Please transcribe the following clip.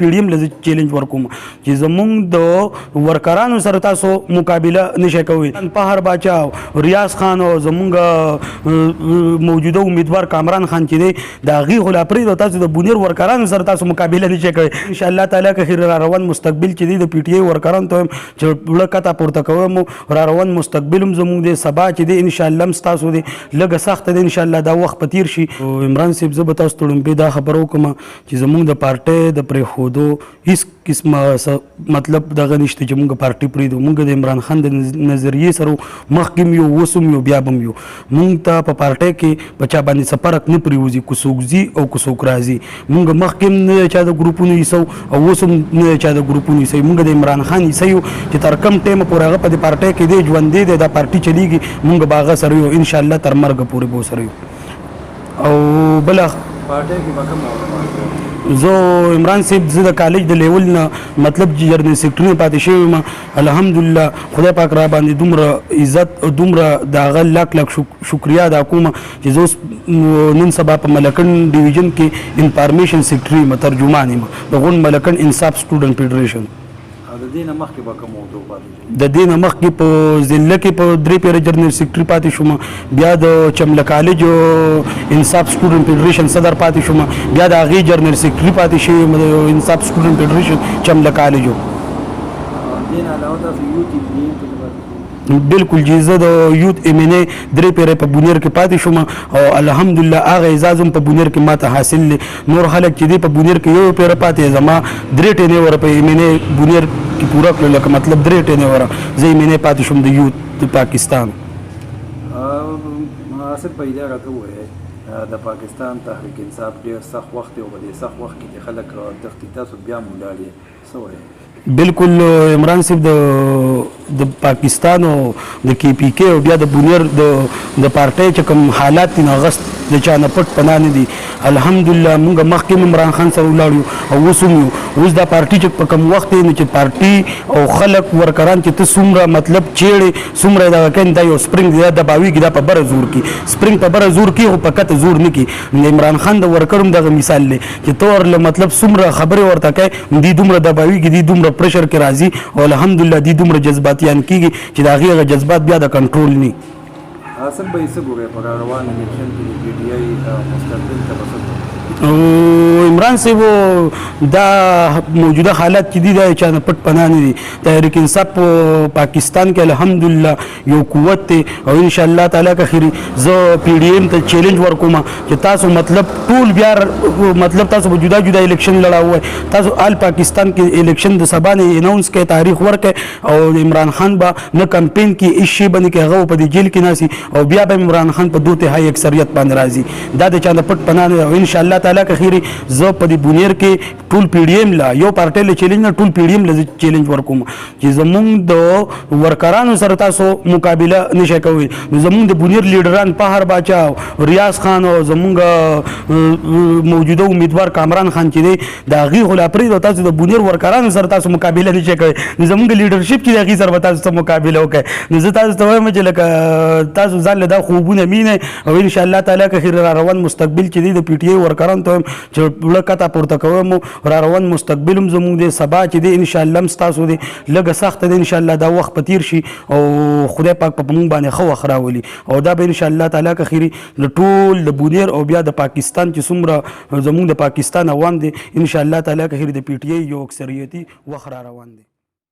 پیډیم له چیلنج ورکوم چې زمونږ د ورکرانو سره تاسو مقابله نشئ کوئ. پهر باچا ریاض خان او زمونږ موجوده امیدوار کامران خان چې دی د هغې خو لا پرېږده تاسو د بونیر ورکرانو سره تاسو مقابله نشئ کوئ. انشاءالله تعالی که خیر را روان مستقبل چې دی د پی ټي آی ورکرانو ته وایم چې پوره کته پورته کوم را روان مستقبل هم زمونږ دی سبا چې دی انشاءالله هم ستاسو دی لږه سخته دی انشاءالله دا وخت په تیر شي. عمران صاحب زه به تاسو ته لومبې دا خبره وکړم چې زمونږ د پارټۍ د پرېښودو هېڅ قسمه مطلب دغه نشته چې مونږ پارټي پرېږدو. مونږ د عمران خان د نظریې سره مخکې هم یو اوس هم یو بیا به هم یو. مونږ ته په پارټۍ کې په چا باندې څه فرق نه پرېوځي که څوک ځي او که څوک راځي. مونږ مخکې هم نه چا د ګروپونو حصه او اوس هم نه چا د ګروپونو حصه مونږ د عمران خان حصه یو چې تر کم ټایمه پورې هغه په دې پارټۍ کې دی ژوندی دی دا پارټي چلیږي مونږ به هغه سره یو انشاءالله تر مرګه پورې به سره یو. او بله پارټۍ کې به کوم معلومات زه عمران صاحب زه د کالج د لیول نه مطلب جرنل سیکرټري پاتې شوی یم الحمدلله. خدای پاک را باندې دومره عزت دومره د هغه لاک لاک شکریا ادا کوم چې زه اوس نن سبا په ملکن ډیویژن کې انفارمیشن سیکرټري یم ترجمان یم د غون ملکن انصاف سټوډنټ فیډریشن. د دې نه مخکې به کوم موضوع پاتې د دې نه مخکې په ضلع کې په 3 پیره جرنل سیکرټري پاتې شوم بیا د چمله کالج انصاف سټوډنټ فیډریشن صدر پاتې شوم بیا د هغې جرنل سیکرټري پاتې شوی د انصاف سټوډنټ فیډریشن چمله کالج. دې نه علاوه تاسو یوت بالکل جی زه د یوت ایم این اے 3 پیره په بونیر کې پاتې شوم او الحمدلله هغه اعزاز هم په بونیر کې ماته حاصل دی. نور خلک چې دی په بونیر کې یو پیره پاتې زما 3 ټینې وره په ایم این اے بونیر کې پوره کړل لکه مطلب 3 ټینې وره زه ایم این اے پاتې شوم د یوت د پاکستان. مناسب پیدا راته ووایئ د پاکستان تحریک انصاف ډېر سخت وخت دی او په دې سخت وخت کې چې خلک تښتي تاسو بیا هم ولاړ یې څه وایئ؟ بالکل عمران صاحب د پاکستان او د کې پی کې او بیا د بونیر د پارټۍ چې کوم حالات دي هغه د چا نه پټ پناه نه دي. الحمدلله مونږ مخکې عمران خان سره ولاړ یو او اوس هم یو. اوس دا پارټي چې په کوم وخت دی نو چې پارټي او خلک ورکران چې ته څومره مطلب چیړې څومره دغه کوي دا یو سپرینګ دی دا دباویږي دا په بره زور کې سپرینګ په بره زور کې خو په کته زور نه کې. عمران خان د ورکر هم دغه مثال دی چې ته ورله مطلب څومره خبرې ورته کوې دوی دومره دباویږي دوی دومره پریشر کې راځي او الحمدلله دوی دومره جذباتیان کېږي چې د هغې هغه جذبات بیا د کنټرول نه. حاصل به یې څه ګورئ په روان الیکشن کې د پی ټي آی مستقبل ته به څه عمران صاحب دا موجوده حالات چې دي دا چا نه پټ پناه نه دي. تحریک انصاف په پاکستان کې الحمدلله یو قوت دی او انشاءالله تعالی که خیر زه پی ډي ایم ته چیلنج ورکوم چې تاسو مطلب ټول بیا مطلب تاسو به جدا جدا الیکشن لړاوئ تاسو آل پاکستان کې الیکشن د سبا نه اناونس کوي تاریخ ورکړي او عمران خان به نه کمپین کې هېڅ شی باندې کې هغه په دې جیل کې ناسي او بیا به عمران خان په 2/3 اکثریت باندې راځي. دا د چا نه پټ پناه نه دی او انشاءالله تعالی که خیر زه په دې بونیر کې ټول پی ډي ایم له یو پارټۍ له چیلنج نه ټول پی ډي ایم له چیلنج ورکوم چې زمونږ د ورکرانو سره تاسو مقابله نشئ کوئ. نو زمونږ د بونیر لیډران پهر باچا ریاض خان او زمونږ موجوده امیدوار کامران خان چې دی د هغې خو لا پرېږده تاسو د بونیر ورکرانو سره تاسو مقابله نشئ کوئ. نو زمونږ لیډرشپ چې د هغې سره به تاسو ته مقابله وکړئ. نو زه تاسو ته وایم چې لکه تاسو ځان له دا خوبونه مینئ او انشاءالله تعالی که خیر را روان مستقبل چې دی د پی ټي آی ورکرانو ته وایم چې پوره کته پورته کوم را روان مستقبل هم زمونږ دی سبا چې دی انشاءالله هم ستاسو دی لږه سخته دی انشاءالله دا وخت په تیر شي او خدای پاک په مونږ باندې ښه وخت راولي او دا به انشاءالله تعالی که خیر د ټول د بونیر او بیا د پاکستان چې څومره زمونږ د پاکستان عوام دی انشاءالله تعالی که خیر د پی ټي آی یو اکثریتي وخت را روان دی.